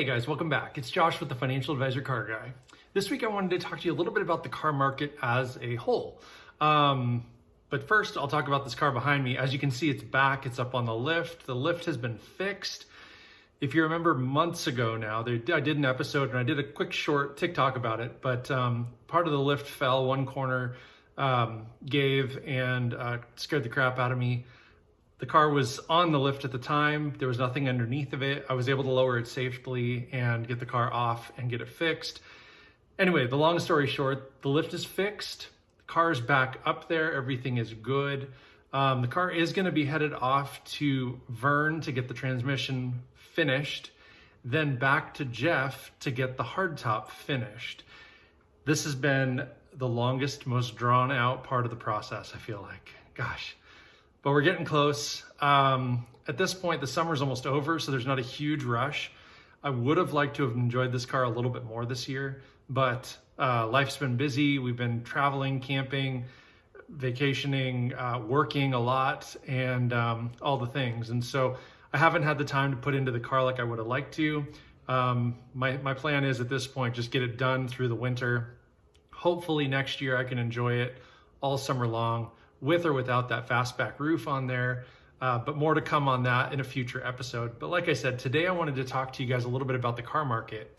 Guys, welcome back. It's Josh with the Financial Advisor Car Guy. This week I wanted to talk to you a little bit about the car market as a whole. But first I'll talk about this car behind me. As you can see, it's back, it's up on the lift. The lift has been fixed. If you remember months ago now, I did an episode and I did a quick short TikTok about it, but part of the lift fell, one corner gave and scared the crap out of me. The car was on the lift at the time. There was nothing underneath of it. I was able to lower it safely and get the car off and get it fixed. Anyway, the long story short, the lift is fixed. The car is back up there. Everything is good. The car is going to be headed off to Vern to get the transmission finished, then back to Jeff to get the hardtop finished. This has been the longest, most drawn out part of the process, I feel like. Gosh. But we're getting close. At this point, the summer's almost over, so there's not a huge rush. I would have liked to have enjoyed this car a little bit more this year, but life's been busy. We've been traveling, camping, vacationing, working a lot, and all the things. And so I haven't had the time to put into the car like I would have liked to. My plan is at this point, just get it done through the winter. Hopefully next year I can enjoy it all summer long, with or without that fastback roof on there, but more to come on that in a future episode. But like I said, today I wanted to talk to you guys a little bit about the car market.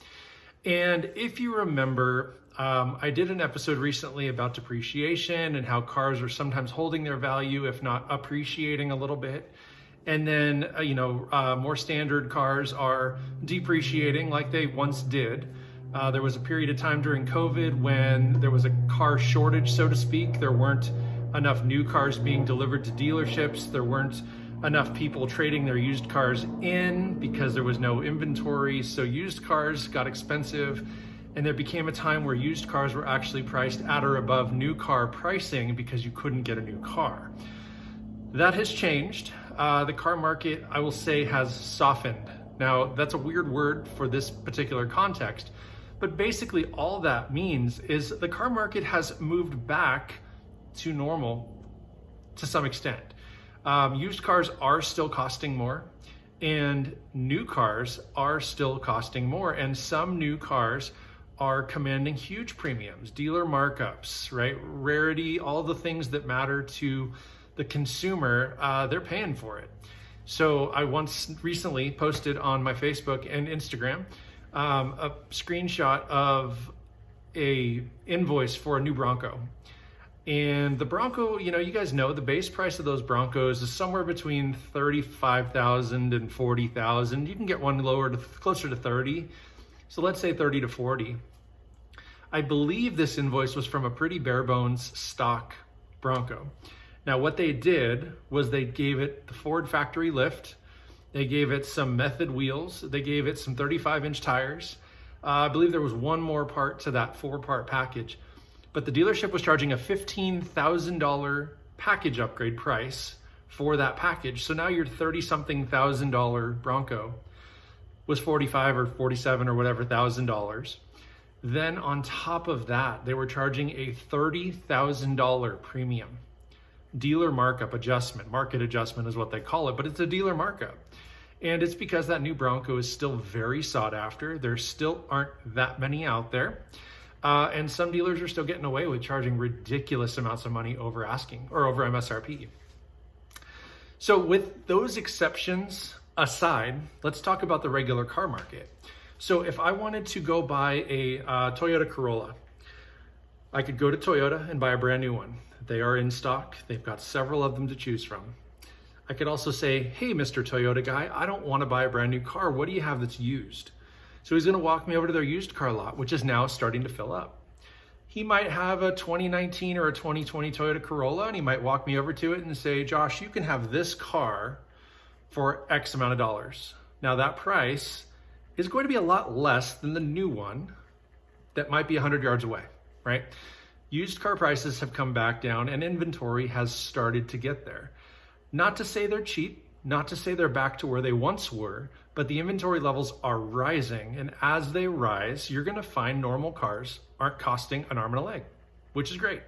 And if you remember, I did an episode recently about depreciation and how cars are sometimes holding their value, if not appreciating a little bit. And then, more standard cars are depreciating like they once did. There was a period of time during COVID when there was a car shortage, so to speak. There weren't enough new cars being delivered to dealerships. There weren't enough people trading their used cars in because there was no inventory. So used cars got expensive, and there became a time where used cars were actually priced at or above new car pricing because you couldn't get a new car. That has changed. The car market, I will say, has softened. Now, that's a weird word for this particular context, but basically all that means is the car market has moved back to normal to some extent. Used cars are still costing more, and new cars are still costing more, and some new cars are commanding huge premiums, dealer markups, right? Rarity, all the things that matter to the consumer, they're paying for it. So I recently posted on my Facebook and Instagram a screenshot of a invoice for a new Bronco. And the Bronco, you guys know the base price of those Broncos is somewhere between $35,000 and $40,000. You can get one closer to 30. So let's say 30 to 40. I believe this invoice was from a pretty bare bones stock Bronco. Now what they did was they gave it the Ford factory lift. They gave it some Method wheels. They gave it some 35-inch tires. I believe there was one more part to that 4-part package. But the dealership was charging a $15,000 package upgrade price for that package. So now your $30-something thousand Bronco was $45 or $47 or whatever $1,000. Then on top of that, they were charging a $30,000 premium. Dealer markup adjustment, market adjustment is what they call it, but it's a dealer markup. And it's because that new Bronco is still very sought after. There still aren't that many out there. And some dealers are still getting away with charging ridiculous amounts of money over asking or over MSRP. So with those exceptions aside, let's talk about the regular car market. So if I wanted to go buy a Toyota Corolla, I could go to Toyota and buy a brand new one. They are in stock. They've got several of them to choose from. I could also say, hey, Mr. Toyota guy, I don't want to buy a brand new car. What do you have that's used? So he's going to walk me over to their used car lot, which is now starting to fill up. He might have a 2019 or a 2020 Toyota Corolla, and he might walk me over to it and say, Josh, you can have this car for X amount of dollars. Now that price is going to be a lot less than the new one that might be 100 yards away, right? Used car prices have come back down and inventory has started to get there. Not to say they're cheap, not to say they're back to where they once were, but the inventory levels are rising. And as they rise, you're gonna find normal cars aren't costing an arm and a leg, which is great.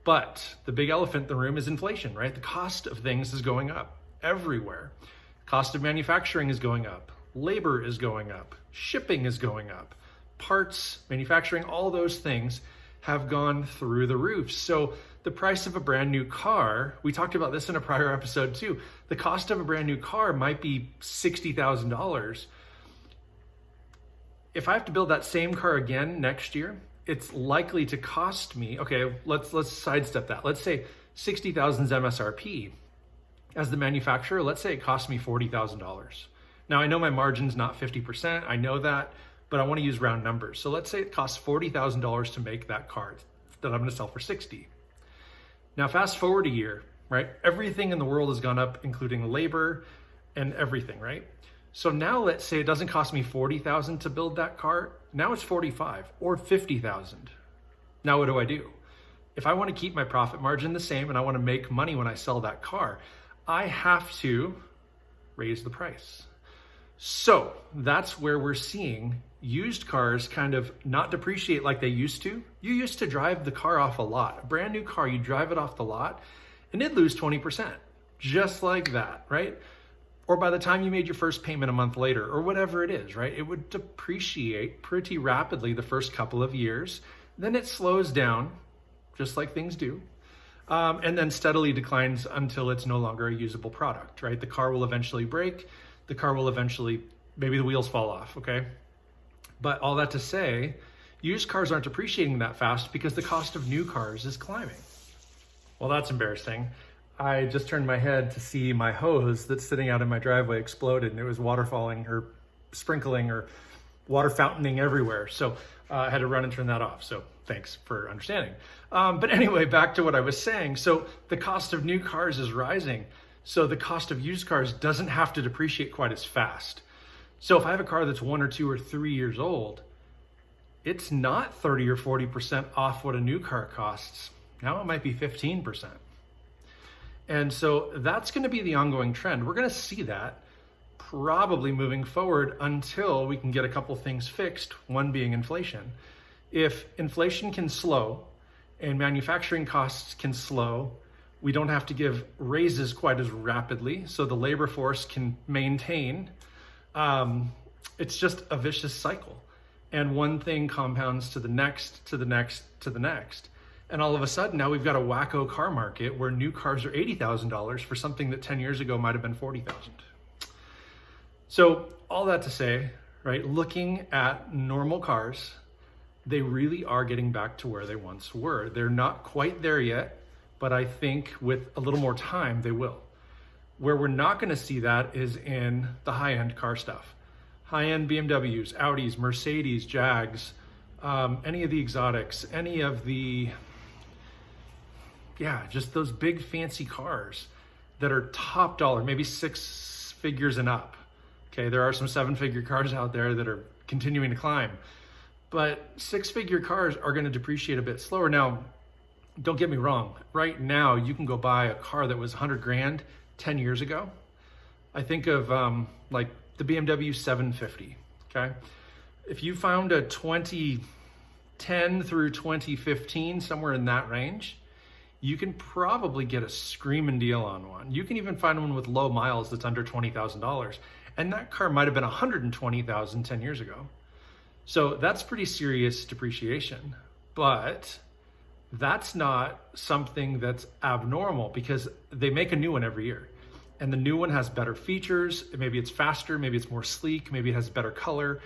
But the big elephant in the room is inflation, right? The cost of things is going up everywhere. Cost of manufacturing is going up. Labor is going up. Shipping is going up. Parts, manufacturing, all those things have gone through the roof. So the price of a brand new car, we talked about this in a prior episode too, the cost of a brand new car might be $60,000. If I have to build that same car again next year, it's likely to cost me, okay, let's sidestep that. Let's say 60,000 is MSRP. As the manufacturer, let's say it costs me $40,000. Now I know my margin's not 50%, I know that, but I want to use round numbers. So let's say it costs $40,000 to make that car that I'm going to sell for 60. Now fast forward a year, right? Everything in the world has gone up, including labor and everything, right? So now let's say it doesn't cost me $40,000 to build that car. Now it's $45,000 or $50,000. Now what do? If I want to keep my profit margin the same and I want to make money when I sell that car, I have to raise the price. So that's where we're seeing used cars kind of not depreciate like they used to. You used to drive the car off a lot. A brand new car, you drive it off the lot and it'd lose 20%, just like that, right? Or by the time you made your first payment a month later, or whatever it is, right? It would depreciate pretty rapidly the first couple of years. Then it slows down, just like things do. And then steadily declines until it's no longer a usable product, right? The car will eventually break. The car will eventually, maybe the wheels fall off, okay? But all that to say, used cars aren't depreciating that fast because the cost of new cars is climbing. Well, that's embarrassing. I just turned my head to see my hose that's sitting out in my driveway exploded, and it was water falling or sprinkling or water fountaining everywhere. So I had to run and turn that off. So thanks for understanding. But anyway, back to what I was saying. So the cost of new cars is rising. So the cost of used cars doesn't have to depreciate quite as fast. So if I have a car that's 1 or 2 or 3 years old, it's not 30 or 40% off what a new car costs. Now it might be 15%. And so that's going to be the ongoing trend. We're going to see that probably moving forward until we can get a couple things fixed, one being inflation. If inflation can slow and manufacturing costs can slow, we don't have to give raises quite as rapidly, so the labor force can maintain. It's just a vicious cycle. And one thing compounds to the next, to the next, to the next. And all of a sudden, now we've got a wacko car market where new cars are $80,000 for something that 10 years ago might have been $40,000. So all that to say, right, looking at normal cars, they really are getting back to where they once were. They're not quite there yet, but I think with a little more time, they will. Where we're not going to see that is in the high-end car stuff. High-end BMWs, Audis, Mercedes, Jags, any of the exotics, any of the, just those big fancy cars that are top dollar, maybe 6 figures and up. Okay, there are some 7-figure cars out there that are continuing to climb, but 6-figure cars are going to depreciate a bit slower. Now, don't get me wrong. Right now, you can go buy a car that was 100 grand 10 years ago. I think of like the BMW 750, okay? If you found a 2010 through 2015, somewhere in that range, you can probably get a screaming deal on one. You can even find one with low miles that's under $20,000. And that car might have been 120,000 10 years ago. So that's pretty serious depreciation. But that's not something that's abnormal because they make a new one every year. And the new one has better features. Maybe it's faster, maybe it's more sleek, maybe it has better color,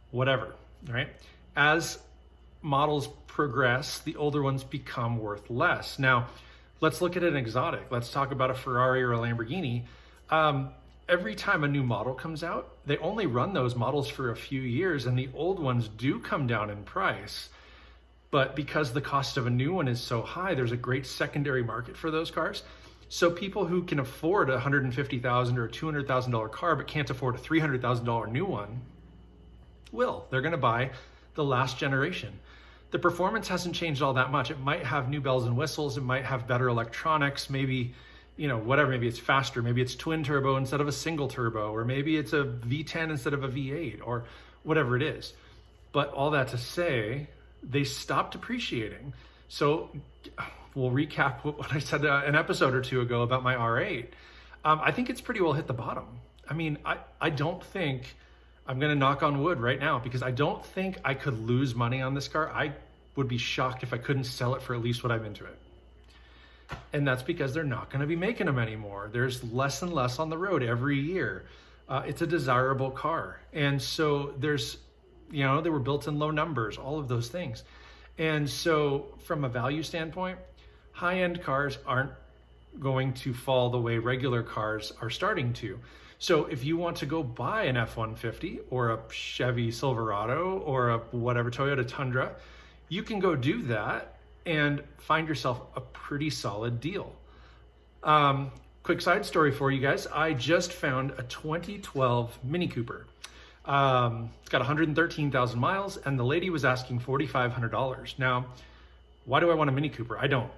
whatever, right? As models progress, the older ones become worth less. Now, let's look at an exotic. Let's talk about a Ferrari or a Lamborghini. Every time a new model comes out, they only run those models for a few years, and the old ones do come down in price. But because the cost of a new one is so high, there's a great secondary market for those cars. So people who can afford a $150,000 or a $200,000 car but can't afford a $300,000 new one will. They're going to buy the last generation. The performance hasn't changed all that much. It might have new bells and whistles. It might have better electronics, maybe, whatever. Maybe it's faster. Maybe it's twin turbo instead of a single turbo, or maybe it's a V10 instead of a V8, or whatever it is. But all that to say, they stopped depreciating. So we'll recap what I said an episode or two ago about my R8. I think it's pretty well hit the bottom. I mean, I don't think, I'm gonna knock on wood right now, because I don't think I could lose money on this car. I would be shocked if I couldn't sell it for at least what I'm into it. And that's because they're not gonna be making them anymore. There's less and less on the road every year. It's a desirable car. And so there's, they were built in low numbers, all of those things. And so from a value standpoint, high-end cars aren't going to fall the way regular cars are starting to. So if you want to go buy an F-150 or a Chevy Silverado or a whatever Toyota Tundra, you can go do that and find yourself a pretty solid deal. Quick side story for you guys. I just found a 2012 Mini Cooper. It's got 113,000 miles, and the lady was asking $4,500. Now, why do I want a Mini Cooper? I don't.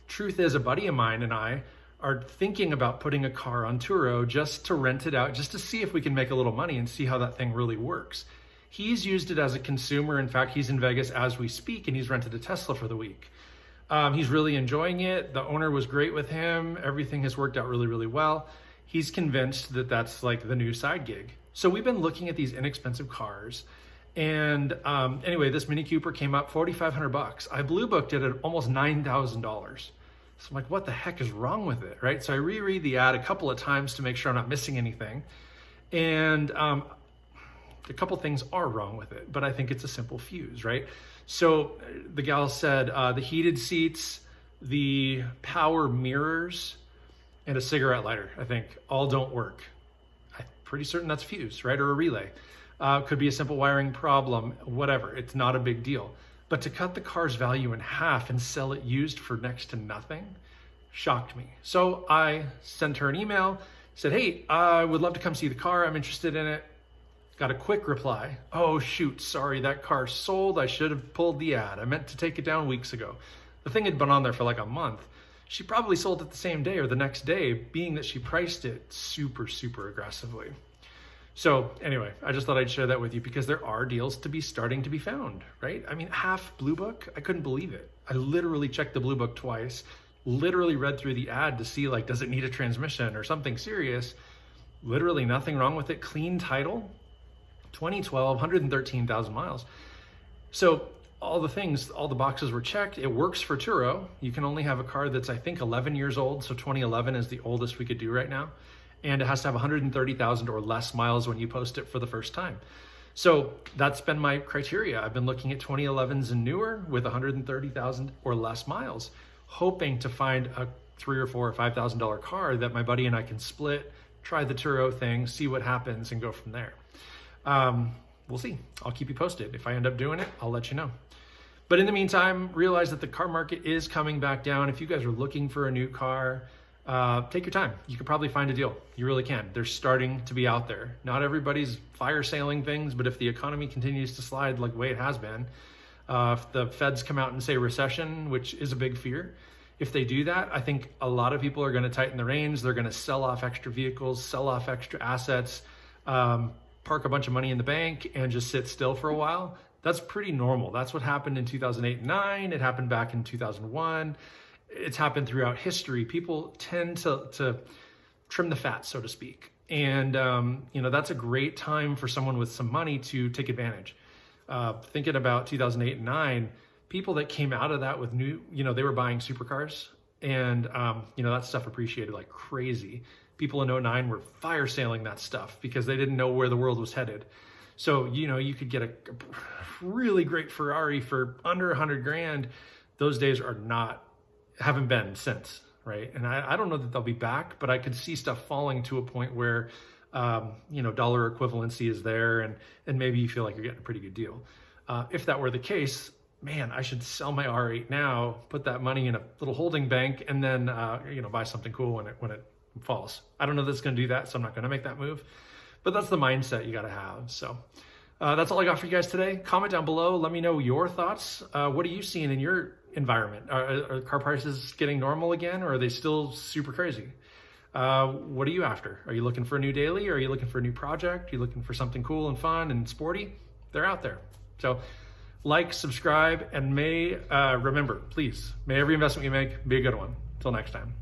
Truth is, a buddy of mine and I are thinking about putting a car on Turo just to rent it out, just to see if we can make a little money and see how that thing really works. He's used it as a consumer. In fact, he's in Vegas as we speak, and he's rented a Tesla for the week. He's really enjoying it. The owner was great with him. Everything has worked out really, really well. He's convinced that that's like the new side gig. So we've been looking at these inexpensive cars. And anyway, this Mini Cooper came up $4,500. I blue booked it at almost $9,000. So I'm like, what the heck is wrong with it, right? So I reread the ad a couple of times to make sure I'm not missing anything. And a couple things are wrong with it, but I think it's a simple fuse, right? So the gal said the heated seats, the power mirrors, and a cigarette lighter, I think, all don't work. I'm pretty certain that's fuse, right? Or a relay. Could be a simple wiring problem, whatever. It's not a big deal. But to cut the car's value in half and sell it used for next to nothing shocked me. So I sent her an email, said, hey, I would love to come see the car. I'm interested in it. Got a quick reply. Oh, shoot, sorry, that car sold. I should have pulled the ad. I meant to take it down weeks ago. The thing had been on there for like a month. She probably sold it the same day or the next day, being that she priced it super, super aggressively. So anyway, I just thought I'd share that with you because there are deals to be starting to be found, right? I mean, half Blue Book, I couldn't believe it. I literally checked the Blue Book twice, literally read through the ad to see like, does it need a transmission or something serious? Literally nothing wrong with it. Clean title, 2012, 113,000 miles. So all the things, all the boxes were checked. It works for Turo. You can only have a car that's, I think, 11 years old. So 2011 is the oldest we could do right now. And it has to have 130,000 or less miles when you post it for the first time. So that's been my criteria. I've been looking at 2011s and newer with 130,000 or less miles, hoping to find a $3,000 or $4,000 or $5,000 car that my buddy and I can split, try the Turo thing, see what happens, and go from there. We'll see. I'll keep you posted. If I end up doing it, I'll let you know. But in the meantime, realize that the car market is coming back down. If you guys are looking for a new car, take your time. You could probably find a deal. You really can. They're starting to be out there. Not everybody's fire sailing things, but if the economy continues to slide like the way it has been, if the feds come out and say recession, which is a big fear, if they do that, I think a lot of people are going to tighten the reins. They're going to sell off extra vehicles, sell off extra assets, park a bunch of money in the bank and just sit still for a while. That's pretty normal. That's what happened in 2008 and 2009. It happened back in 2001. It's happened throughout history. People tend to trim the fat, so to speak. And, that's a great time for someone with some money to take advantage. Thinking about 2008 and 2009, people that came out of that with new, they were buying supercars and, that stuff appreciated like crazy. People in 2009 were fire sailing that stuff because they didn't know where the world was headed. So, you could get a really great Ferrari for under 100 grand. Those days haven't been since, right? And I don't know that they'll be back, but I could see stuff falling to a point where, dollar equivalency is there and maybe you feel like you're getting a pretty good deal. If that were the case, man, I should sell my R8 now, put that money in a little holding bank and then, buy something cool when it falls. I don't know that it's going to do that, so I'm not going to make that move, but that's the mindset you got to have. So that's all I got for you guys today. Comment down below. Let me know your thoughts. What are you seeing in your environment? Are car prices getting normal again, or are they still super crazy? What are you after? Are you looking for a new daily, or are you looking for a new project? Are you looking for something cool and fun and sporty? They're out there. So like, subscribe, and remember, please, may every investment you make be a good one. Until next time.